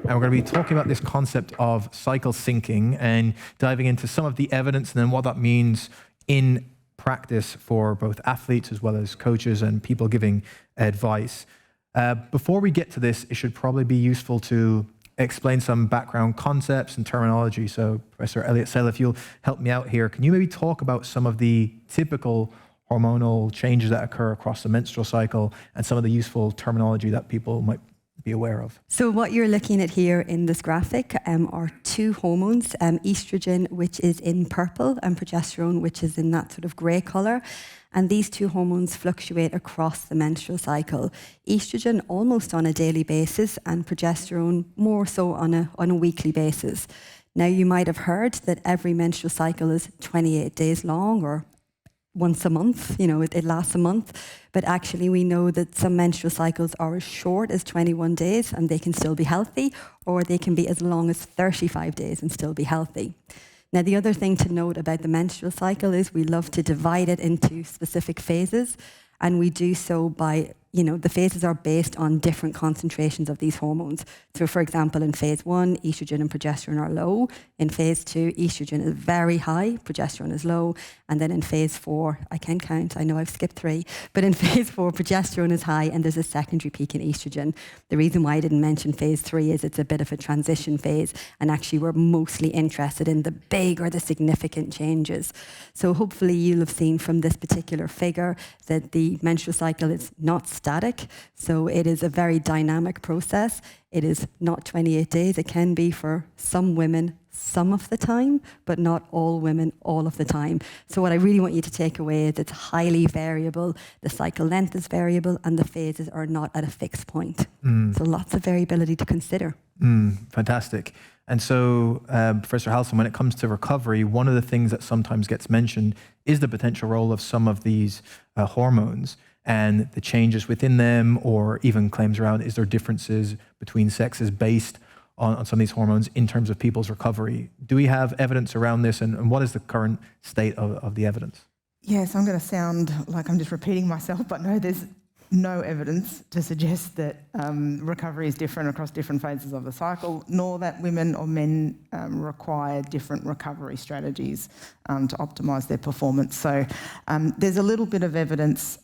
and we're going to be talking about this concept of cycle syncing and diving into some of the evidence and then what that means in practice for both athletes as well as coaches and people giving advice. Before we get to this, it should probably be useful to explain some background concepts and terminology. So Professor Elliott-Sale, if you'll help me out here, can you maybe talk about some of the typical hormonal changes that occur across the menstrual cycle and some of the useful terminology that people might be aware of? So what you're looking at here in this graphic are two hormones, estrogen, which is in purple, and progesterone, which is in that sort of grey colour. And these two hormones fluctuate across the menstrual cycle. Estrogen almost on a daily basis, and progesterone more so on a weekly basis. Now, you might have heard that every menstrual cycle is 28 days long, or once a month, it lasts a month. But actually, we know that some menstrual cycles are as short as 21 days and they can still be healthy, or they can be as long as 35 days and still be healthy. Now, the other thing to note about the menstrual cycle is we love to divide it into specific phases, and we do so by, the phases are based on different concentrations of these hormones. So, for example, in phase 1, estrogen and progesterone are low. In phase 2, estrogen is very high, progesterone is low. And then in phase 4, I can count, I know I've skipped 3, but in phase 4, progesterone is high and there's a secondary peak in estrogen. The reason why I didn't mention phase 3 is it's a bit of a transition phase, and actually we're mostly interested in the big or the significant changes. So hopefully you'll have seen from this particular figure that the menstrual cycle is not static, so it is a very dynamic process. It is not 28 days. It can be for some women some of the time, but not all women all of the time. So what I really want you to take away is it's highly variable, the cycle length is variable, and the phases are not at a fixed point. So lots of variability to consider. Fantastic. And so, Professor Halson, when it comes to recovery, one of the things that sometimes gets mentioned is the potential role of some of these hormones and the changes within them, or even claims around, is there differences between sexes based on some of these hormones in terms of people's recovery? Do we have evidence around this, and what is the current state of the evidence? Yes, I'm going to sound like I'm just repeating myself, but no, there's no evidence to suggest that recovery is different across different phases of the cycle, nor that women or men require different recovery strategies to optimise their performance. So there's a little bit of evidence,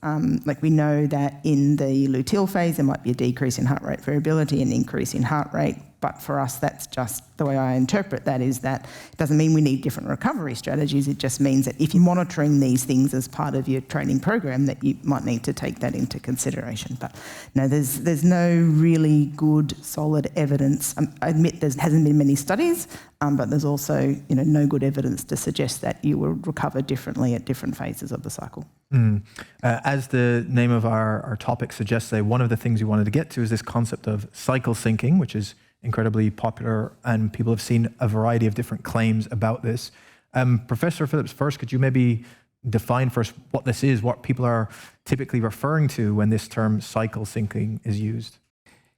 like we know that in the luteal phase there might be a decrease in heart rate variability and increase in heart rate. But for us, that's just the way I interpret that, is that it doesn't mean we need different recovery strategies. It just means that if you're monitoring these things as part of your training program, that you might need to take that into consideration. But no, there's no really good, solid evidence. I admit there hasn't been many studies, but there's also no good evidence to suggest that you will recover differently at different phases of the cycle. As the name of our topic suggests, one of the things we wanted to get to is this concept of cycle syncing, which is incredibly popular, and people have seen a variety of different claims about this. Professor Phillips, first, could you maybe define for us what this is, what people are typically referring to when this term cycle syncing is used?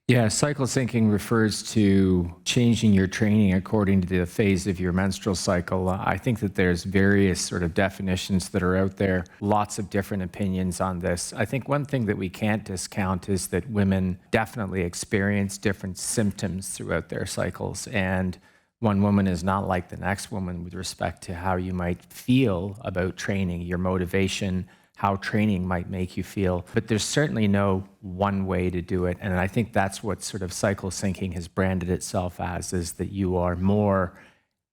Yeah, cycle syncing refers to changing your training according to the phase of your menstrual cycle. I think that there's various sort of definitions that are out there, lots of different opinions on this. I think one thing that we can't discount is that women definitely experience different symptoms throughout their cycles, and one woman is not like the next woman with respect to how you might feel about training, your motivation, how training might make you feel. But there's certainly no one way to do it. And I think that's what sort of cycle syncing has branded itself as, is that you are more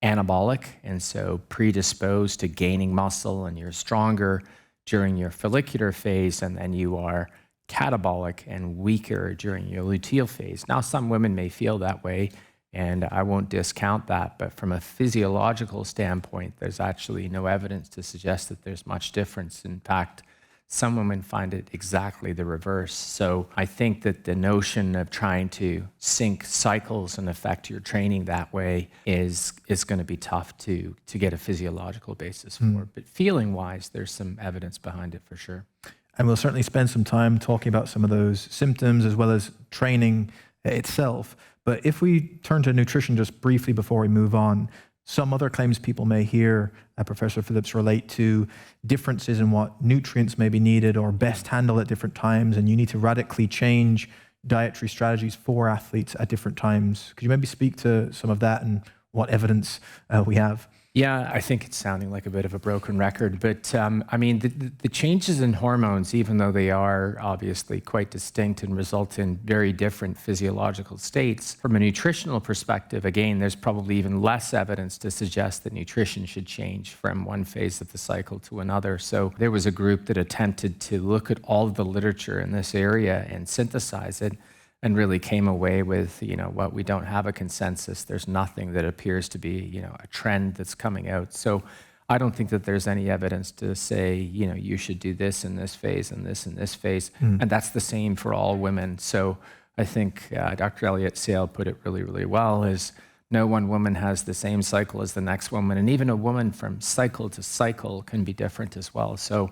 anabolic and so predisposed to gaining muscle, and you're stronger during your follicular phase, and then you are catabolic and weaker during your luteal phase. Now, some women may feel that way, and I won't discount that, but from a physiological standpoint, there's actually no evidence to suggest that there's much difference. In fact, some women find it exactly the reverse. So I think that the notion of trying to sync cycles and affect your training that way is going to be tough to get a physiological basis for. But feeling-wise, there's some evidence behind it for sure. And we'll certainly spend some time talking about some of those symptoms as well as training itself. But if we turn to nutrition just briefly before we move on, some other claims people may hear, Professor Phillips, relate to differences in what nutrients may be needed or best handled at different times, and you need to radically change dietary strategies for athletes at different times. Could you maybe speak to some of that and what evidence we have? Yeah, I think it's sounding like a bit of a broken record, but I mean, the changes in hormones, even though they are obviously quite distinct and result in very different physiological states, from a nutritional perspective, again, there's probably even less evidence to suggest that nutrition should change from one phase of the cycle to another. So there was a group that attempted to look at all of the literature in this area and synthesize it, and really came away with, what we don't have a consensus. There's nothing that appears to be, a trend that's coming out. So I don't think that there's any evidence to say, you should do this in this phase and this in this phase. And that's the same for all women. So I think Dr. Elliott-Sale put it really, really well, is no one woman has the same cycle as the next woman. And even a woman from cycle to cycle can be different as well. So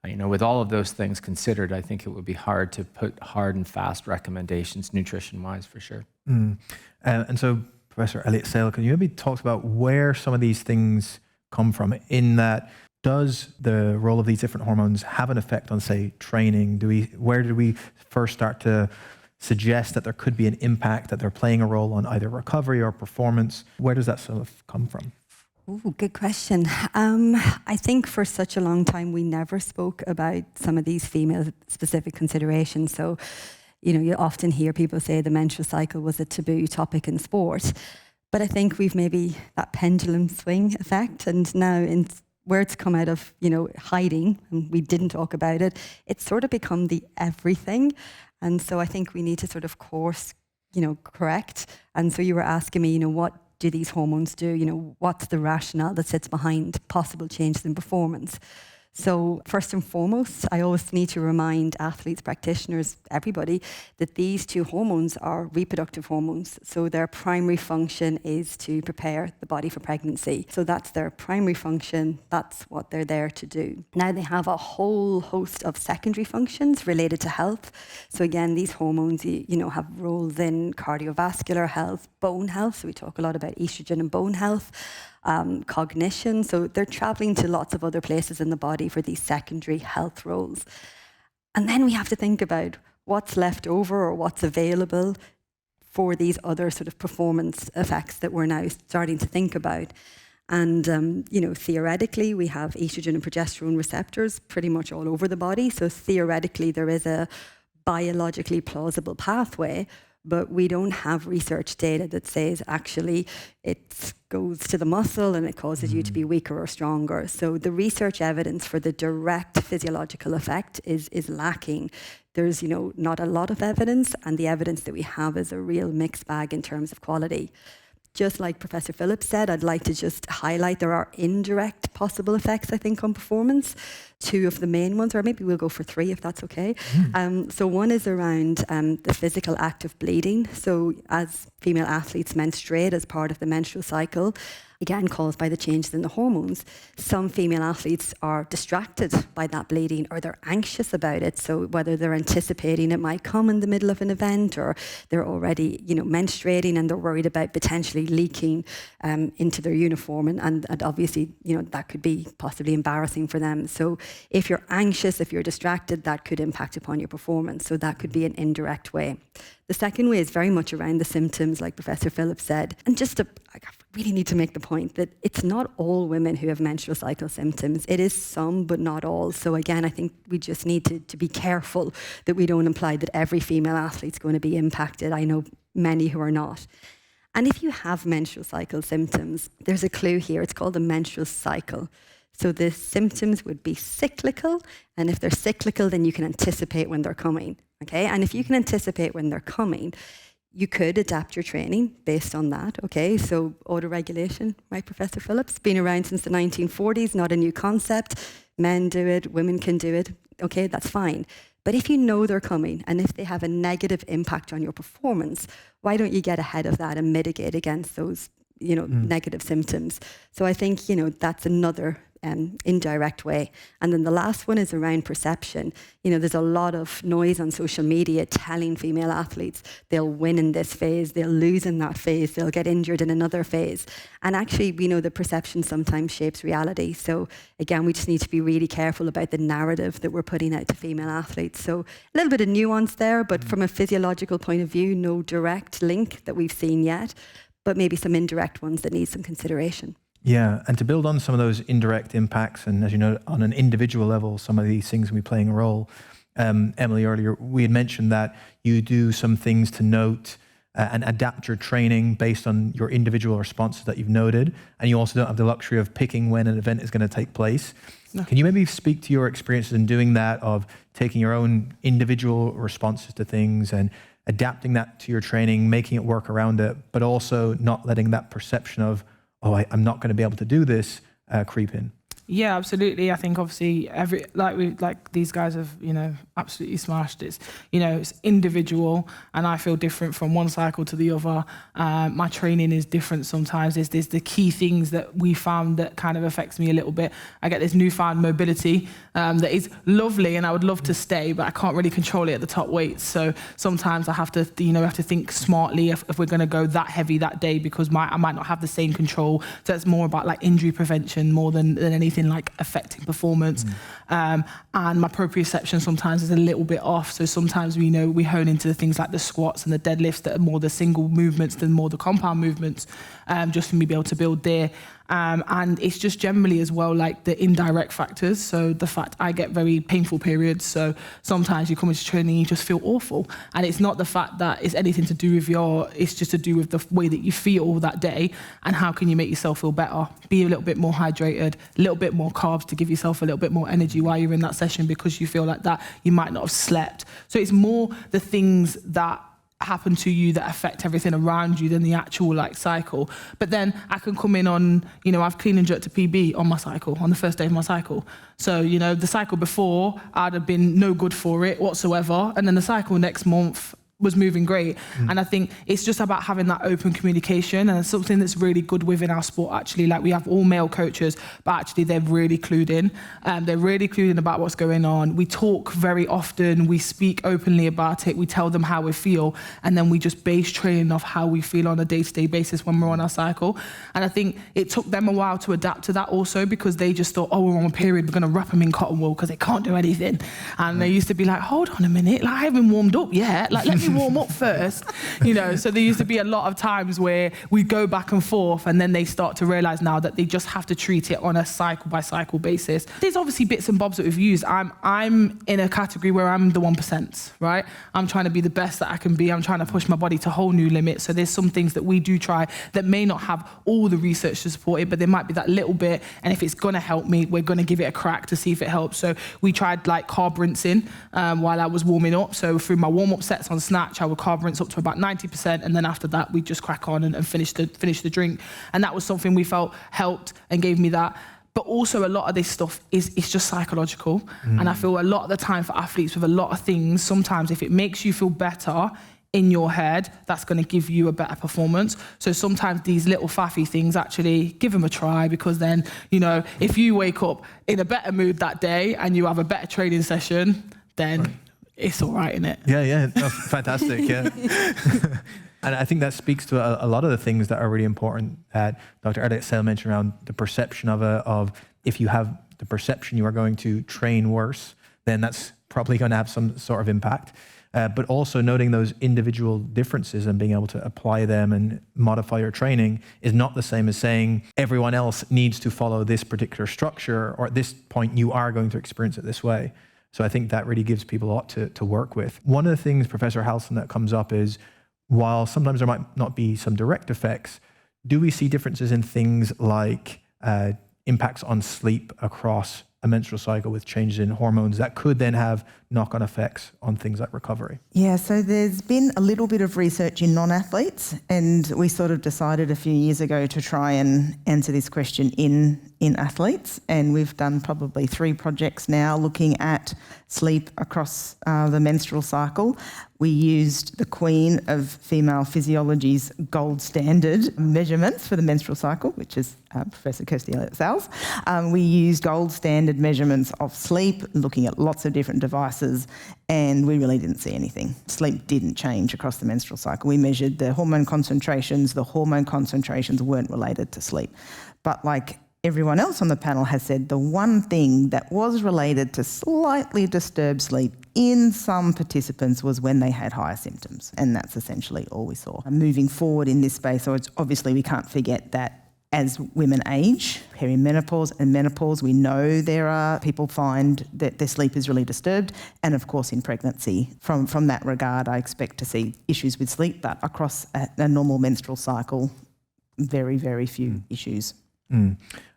with all of those things considered, I think it would be hard to put hard and fast recommendations nutrition-wise for sure. And so, Professor Elliott-Sale, can you maybe talk about where some of these things come from? In that, does the role of these different hormones have an effect on, say, training? Where did we first start to suggest that there could be an impact, that they're playing a role on either recovery or performance? Where does that sort of come from? Ooh, good question. I think for such a long time, we never spoke about some of these female-specific considerations. So, you often hear people say the menstrual cycle was a taboo topic in sport. But I think we've maybe that pendulum swing effect. And now where it's come out of, hiding, and we didn't talk about it, it's sort of become the everything. And so I think we need to sort of course, correct. And so you were asking me, what do these hormones do? What's the rationale that sits behind possible changes in performance? So first and foremost, I always need to remind athletes, practitioners, everybody, that these two hormones are reproductive hormones. So their primary function is to prepare the body for pregnancy. So that's their primary function. That's what they're there to do. Now they have a whole host of secondary functions related to health. So again, these hormones, have roles in cardiovascular health, bone health. So we talk a lot about estrogen and bone health. Cognition. So they're traveling to lots of other places in the body for these secondary health roles. And then we have to think about what's left over or what's available for these other sort of performance effects that we're now starting to think about. And, theoretically, we have estrogen and progesterone receptors pretty much all over the body. So theoretically, there is a biologically plausible pathway, but we don't have research data that says actually it goes to the muscle and it causes you to be weaker or stronger. So the research evidence for the direct physiological effect is lacking. There's, not a lot of evidence, and the evidence that we have is a real mixed bag in terms of quality. Just like Professor Phillips said, I'd like to just highlight there are indirect possible effects, I think, on performance. Two of the main ones, or maybe we'll go for three if that's okay. So one is around the physical act of bleeding. So as female athletes menstruate as part of the menstrual cycle, again caused by the changes in the hormones, some female athletes are distracted by that bleeding, or they're anxious about it. So whether they're anticipating it might come in the middle of an event, or they're already, menstruating and they're worried about potentially leaking into their uniform, and obviously, that could be possibly embarrassing for them. So if you're anxious, if you're distracted, that could impact upon your performance. So that could be an indirect way. The second way is very much around the symptoms, like Professor Phillips said. And I really need to make the point that it's not all women who have menstrual cycle symptoms. It is some, but not all. So again, I think we just need to be careful that we don't imply that every female athlete's going to be impacted. I know many who are not. And if you have menstrual cycle symptoms, there's a clue here. It's called the menstrual cycle. So the symptoms would be cyclical, and if they're cyclical, then you can anticipate when they're coming, okay? And if you can anticipate when they're coming, you could adapt your training based on that, okay? So autoregulation, right, Professor Phillips? Been around since the 1940s, not a new concept. Men do it, women can do it, okay, that's fine. But if you know they're coming, and if they have a negative impact on your performance, why don't you get ahead of that and mitigate against those negative symptoms? So I think, that's another indirect way. And then the last one is around perception. You know, there's a lot of noise on social media telling female athletes they'll win in this phase, they'll lose in that phase, they'll get injured in another phase. And actually, we know the perception sometimes shapes reality. So again, we just need to be really careful about the narrative that we're putting out to female athletes. So a little bit of nuance there, but from a physiological point of view, no direct link that we've seen yet, but maybe some indirect ones that need some consideration. Yeah, and to build on some of those indirect impacts, and as you know, on an individual level, some of these things will be playing a role. Emily, earlier, we had mentioned that you do some things to note and adapt your training based on your individual responses that you've noted, and you also don't have the luxury of picking when an event is going to take place. No. Can you maybe speak to your experiences in doing that, of taking your own individual responses to things and adapting that to your training, making it work around it, but also not letting that perception of, oh, I'm not going to be able to do this, creep in? Yeah, absolutely. I think obviously these guys have, you know, absolutely smashed it. You know, it's individual, and I feel different from one cycle to the other. My training is different sometimes. There's the key things that we found that kind of affects me a little bit. I get this newfound mobility that is lovely, and I would love to stay, but I can't really control it at the top weights. So sometimes I have to, you know, think smartly if we're going to go that heavy that day, because I might not have the same control. So it's more about like injury prevention more than anything like affecting performance. And my proprioception sometimes is a little bit off. So sometimes we hone into the things like the squats and the deadlifts that are more the single movements than more the compound movements, just for me to be able to build there. And it's just generally as well like the indirect factors. So the fact I get very painful periods. So sometimes you come into training, you just feel awful. And it's not the fact that it's anything to do with it's just to do with the way that you feel that day, and how can you make yourself feel better. Be a little bit more hydrated, a little bit more carbs to give yourself a little bit more energy while you're in that session, because you feel like that you might not have slept. So it's more the things that happen to you that affect everything around you than the actual like cycle. But then I can come in on, you know, I've clean and jerked a PB on my cycle, on the first day of my cycle. So, you know, the cycle before I'd have been no good for it whatsoever, and then the cycle next month was moving great. And I think it's just about having that open communication, and it's something that's really good within our sport actually. Like, we have all male coaches, but actually they're really clued in. They're really clued in about what's going on. We talk very often, we speak openly about it, we tell them how we feel, and then we just base training off how we feel on a day-to-day basis when we're on our cycle. And I think it took them a while to adapt to that also, because they just thought, oh, we're on a period, we're gonna wrap them in cotton wool because they can't do anything. And they used to be like, hold on a minute, like, I haven't warmed up yet, like, let me warm up first, you know. So there used to be a lot of times where we go back and forth, and then they start to realize now that they just have to treat it on a cycle by cycle basis. There's obviously bits and bobs that we've used. I'm in a category where I'm the 1%, right? I'm trying to be the best that I can be. I'm trying to push my body to whole new limits. So there's some things that we do try that may not have all the research to support it, but there might be that little bit, and if it's gonna help me, we're gonna give it a crack to see if it helps. So we tried like carb rinsing while I was warming up. So through my warm-up sets on snatch, I would carb rinse up to about 90%, and then after that we just crack on and finish the drink. And that was something we felt helped and gave me that. But also a lot of this stuff is just psychological. And I feel a lot of the time for athletes with a lot of things, sometimes if it makes you feel better in your head, that's going to give you a better performance. So sometimes these little faffy things, actually give them a try, because then, you know, if you wake up in a better mood that day and you have a better training session, then it's all right, innit? Yeah, that's fantastic, yeah. And I think that speaks to a lot of the things that are really important that Dr. Elliott-Sale mentioned around the perception of if you have the perception you are going to train worse, then that's probably going to have some sort of impact. But also noting those individual differences and being able to apply them and modify your training is not the same as saying everyone else needs to follow this particular structure, or at this point you are going to experience it this way. So I think that really gives people a lot to work with. One of the things, Professor Halson, that comes up is, while sometimes there might not be some direct effects, do we see differences in things like impacts on sleep across a menstrual cycle with changes in hormones that could then have knock-on effects on things like recovery? Yeah, so there's been a little bit of research in non-athletes, and we sort of decided a few years ago to try and answer this question in in athletes, and we've done probably 3 projects now looking at sleep across the menstrual cycle. We used the queen of female physiology's gold standard measurements for the menstrual cycle, which is Professor Kirsty Elliott-Sale. We used gold standard measurements of sleep, looking at lots of different devices, and we really didn't see anything. Sleep didn't change across the menstrual cycle. We measured the hormone concentrations. The hormone concentrations weren't related to sleep. But like everyone else on the panel has said, the one thing that was related to slightly disturbed sleep in some participants was when they had higher symptoms, and that's essentially all we saw. Moving forward in this space, so obviously we can't forget that as women age, perimenopause and menopause, we know there are people find that their sleep is really disturbed, and of course in pregnancy. From that regard, I expect to see issues with sleep, but across a normal menstrual cycle, very, very few issues.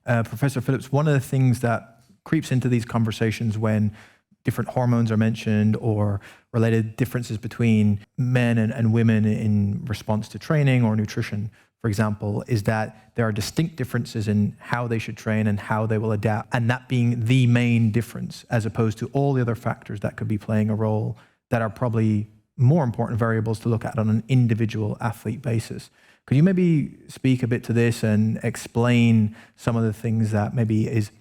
Professor Phillips, one of the things that creeps into these conversations when different hormones are mentioned or related differences between men and women in response to training or nutrition, for example, is that there are distinct differences in how they should train and how they will adapt, and that being the main difference as opposed to all the other factors that could be playing a role that are probably more important variables to look at on an individual athlete basis. Could you maybe speak a bit to this and explain some of the things that maybe is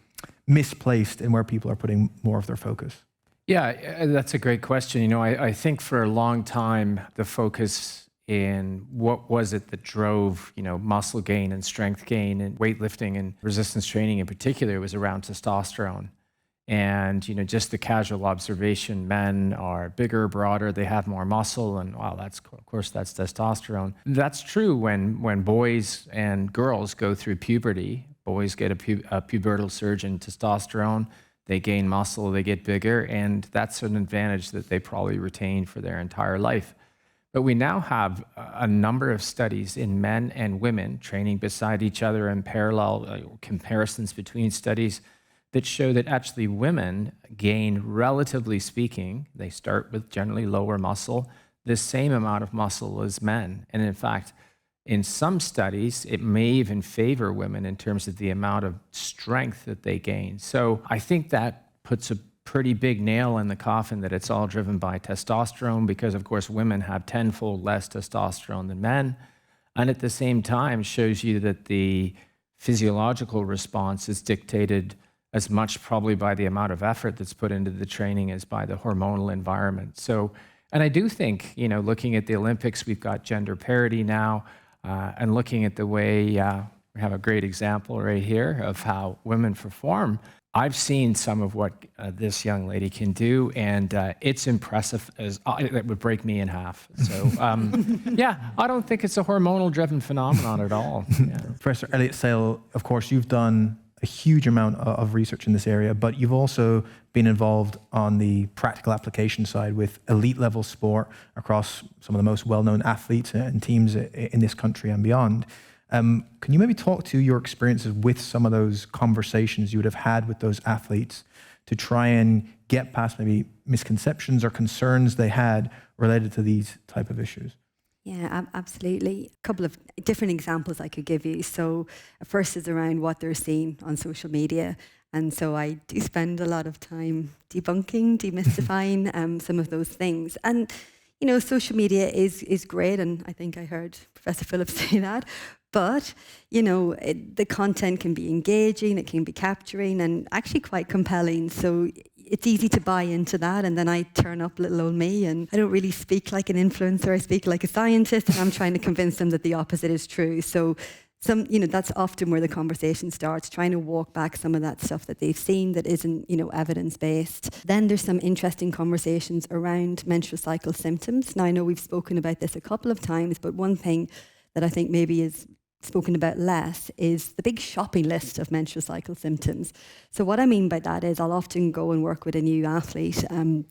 misplaced and where people are putting more of their focus? Yeah, that's a great question. You know, I think for a long time, the focus in what was it that drove, you know, muscle gain and strength gain and weightlifting and resistance training in particular was around testosterone. And, you know, just the casual observation, men are bigger, broader, they have more muscle, and wow, that's, of course, that's testosterone. That's true when boys and girls go through puberty. Boys get a pubertal surge in testosterone, they gain muscle, they get bigger, and that's an advantage that they probably retain for their entire life. But we now have a number of studies in men and women training beside each other in parallel, comparisons between studies that show that actually women gain, relatively speaking, they start with generally lower muscle, the same amount of muscle as men. And in fact, in some studies, it may even favor women in terms of the amount of strength that they gain. So I think that puts a pretty big nail in the coffin that it's all driven by testosterone, because of course women have tenfold less testosterone than men. And at the same time shows you that the physiological response is dictated as much probably by the amount of effort that's put into the training as by the hormonal environment. So, and I do think, you know, looking at the Olympics, we've got gender parity now, and looking at the way, we have a great example right here of how women perform. I've seen some of what this young lady can do, and it's impressive. It would break me in half. So, yeah, I don't think it's a hormonal-driven phenomenon at all. Yeah. Professor Elliott-Sale, of course, you've done a huge amount of research in this area, but you've also been involved on the practical application side with elite level sport across some of the most well-known athletes and teams in this country and beyond. Can you maybe talk to your experiences with some of those conversations you would have had with those athletes to try and get past maybe misconceptions or concerns they had related to these type of issues? Yeah, absolutely. A couple of different examples I could give you. So first is around what they're seeing on social media. And so I do spend a lot of time debunking, demystifying some of those things. And, you know, social media is great. And I think I heard Professor Phillips say that. But, you know, the content can be engaging, it can be capturing and actually quite compelling. So it's easy to buy into that, and then I turn up little old me, and I don't really speak like an influencer. I speak like a scientist, and I'm trying to convince them that the opposite is true. So, you know, that's often where the conversation starts, trying to walk back some of that stuff that they've seen that isn't, you know, evidence-based. Then there's some interesting conversations around menstrual cycle symptoms. Now, I know we've spoken about this a couple of times, but one thing that I think maybe is spoken about less is the big shopping list of menstrual cycle symptoms. So what I mean by that is I'll often go and work with a new athlete and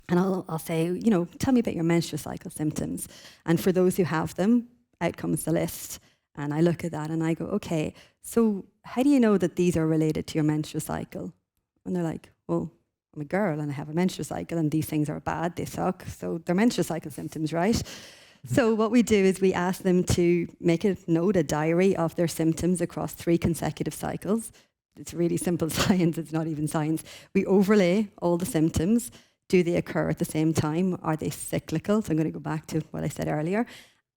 I'll say, you know, tell me about your menstrual cycle symptoms. And for those who have them, out comes the list. And I look at that and I go, okay, so how do you know that these are related to your menstrual cycle? And they're like, well, I'm a girl and I have a menstrual cycle and these things are bad, they suck. So they're menstrual cycle symptoms, right? So what we do is we ask them to make a note, a diary of their symptoms across 3 consecutive cycles. it's really simple science, it's not even science. We overlay all the symptoms. Do they occur at the same time? Are they cyclical? So I'm going to go back to what I said earlier.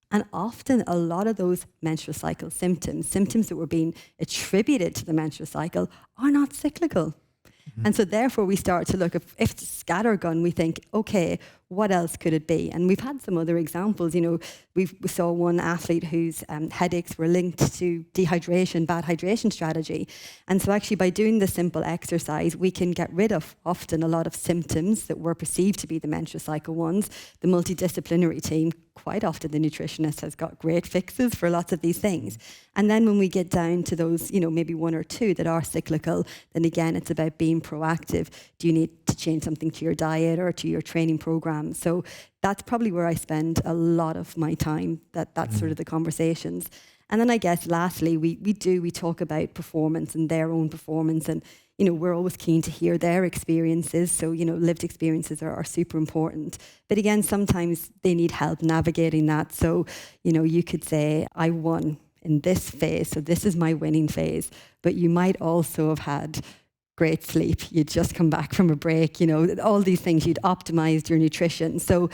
And often a lot of those menstrual cycle symptoms that were being attributed to the menstrual cycle, are not cyclical. And so therefore we start to look, if it's scattergun, we think, okay, what else could it be? And we've had some other examples. We saw one athlete whose headaches were linked to dehydration, bad hydration strategy. And so actually by doing the simple exercise, we can get rid of often a lot of symptoms that were perceived to be the menstrual cycle ones. The multidisciplinary team, quite often the nutritionist has got great fixes for lots of these things. And then when we get down to those, maybe one or two that are cyclical, then again, it's about being proactive. Do you need to change something to your diet or to your training program? So that's probably where I spend a lot of my time, that's sort of the conversations. And then I guess lastly, we talk about performance and their own performance, and we're always keen to hear their experiences. So, lived experiences are super important. But again, sometimes they need help navigating that. So, you could say, I won in this phase, so this is my winning phase. But you might also have had great sleep. You'd just come back from a break, all these things. You'd optimized your nutrition. So,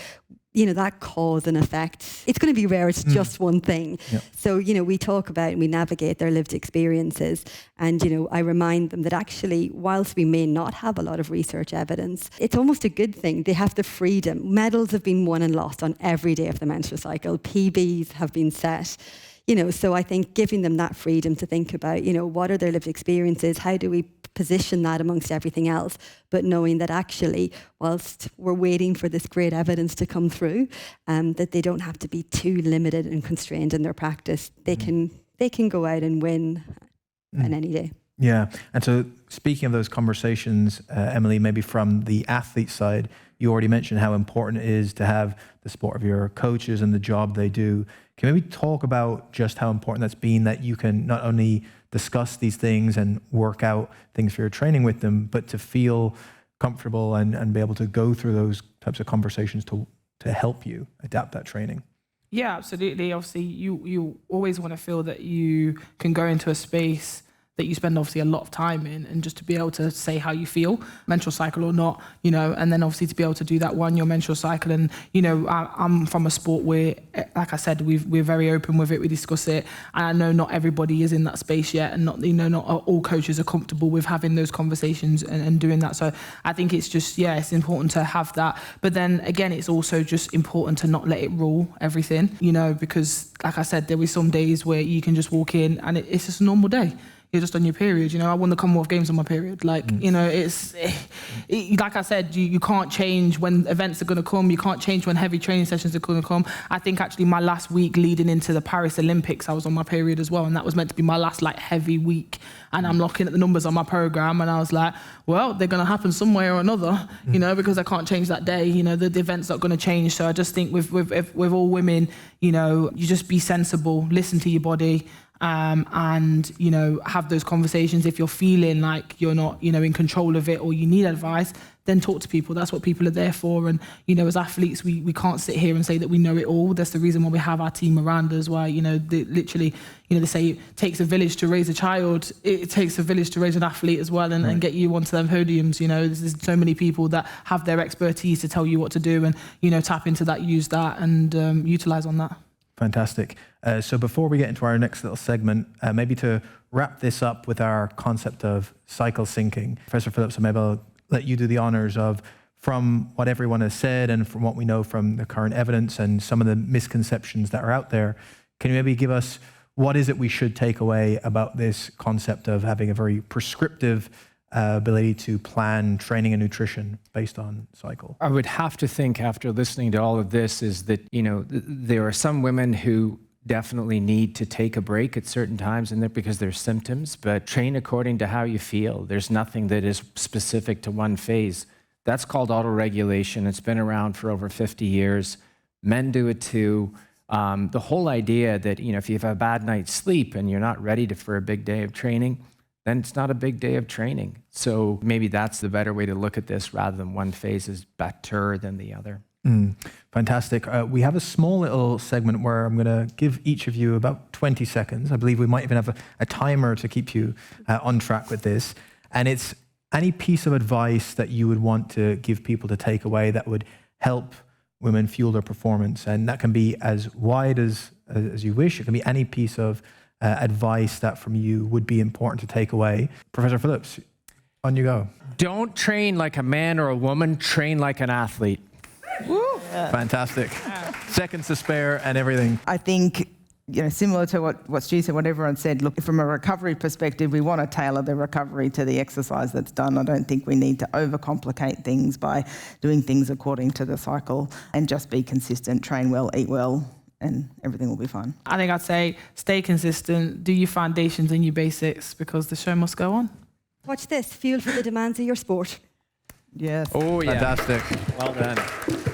that cause and effect, it's going to be rare. It's just one thing. Yep. So, we talk about and we navigate their lived experiences. And, I remind them that actually, whilst we may not have a lot of research evidence, it's almost a good thing. They have the freedom. Medals have been won and lost on every day of the menstrual cycle. PBs have been set. So I think giving them that freedom to think about, what are their lived experiences? How do we position that amongst everything else? But knowing that actually, whilst we're waiting for this great evidence to come through, that they don't have to be too limited and constrained in their practice. They can go out and win on any day. Yeah. And so speaking of those conversations, Emily, maybe from the athlete side, you already mentioned how important it is to have the support of your coaches and the job they do. Can you maybe talk about just how important that's been, that you can not only discuss these things and work out things for your training with them, but to feel comfortable and be able to go through those types of conversations to help you adapt that training? Yeah, absolutely. Obviously, you always want to feel that you can go into a space that you spend obviously a lot of time in, and just to be able to say how you feel, menstrual cycle or not, and then obviously to be able to do that your menstrual cycle. And, I'm from a sport where, like I said, we're very open with it, we discuss it. And I know not everybody is in that space yet, and not all coaches are comfortable with having those conversations and doing that. So I think it's just, it's important to have that. But then again, it's also just important to not let it rule everything, because like I said, there were some days where you can just walk in and it's just a normal day. You're just on your period. I won the Commonwealth Games on my period. It's like I said, you can't change when events are going to come. You can't change when heavy training sessions are going to come. I think actually my last week leading into the Paris Olympics, I was on my period as well, and that was meant to be my last heavy week. And I'm looking at the numbers on my program, and I was like, well, they're going to happen some way or another, because I can't change that day. The event's not going to change. So I just think with all women, you just be sensible, listen to your body. And have those conversations. If you're feeling like you're not in control of it, or you need advice, then talk to people. That's what people are there for. And as athletes, we can't sit here and say that we know it all. That's the reason why we have our team around us, why literally they say it takes a village to raise a child. It takes a village to raise an athlete as well, and get you onto them podiums. There's so many people that have their expertise to tell you what to do, and tap into that, use that, and utilize on that. Fantastic. So before we get into our next little segment, maybe to wrap this up with our concept of cycle syncing, Professor Phillips, maybe I'll let you do the honors of, from what everyone has said and from what we know from the current evidence and some of the misconceptions that are out there, can you maybe give us what is it we should take away about this concept of having a very prescriptive ability to plan training and nutrition based on cycle? I would have to think, after listening to all of this, is that, there are some women who definitely need to take a break at certain times in there because there's symptoms, but train according to how you feel. There's nothing that is specific to one phase. That's called autoregulation. It's been around for over 50 years. Men do it too. The whole idea that, if you have a bad night's sleep and you're not ready for a big day of training, then it's not a big day of training. So maybe that's the better way to look at this, rather than one phase is better than the other. Fantastic. We have a small little segment where I'm going to give each of you about 20 seconds. I believe we might even have a timer to keep you on track with this. And it's any piece of advice that you would want to give people to take away that would help women fuel their performance. And that can be as wide as you wish. It can be any piece of advice that from you would be important to take away. Professor Phillips, on you go. Don't train like a man or a woman, train like an athlete. Woo. Fantastic. Seconds to spare and everything. I think, similar to what Stu said, what everyone said, look, from a recovery perspective, we want to tailor the recovery to the exercise that's done. I don't think we need to overcomplicate things by doing things according to the cycle, and just be consistent, train well, eat well, and everything will be fine. I think I'd say stay consistent, do your foundations and your basics, because the show must go on. Watch this, fuel for the demands of your sport. Yes. Oh, yeah. Fantastic. Well done.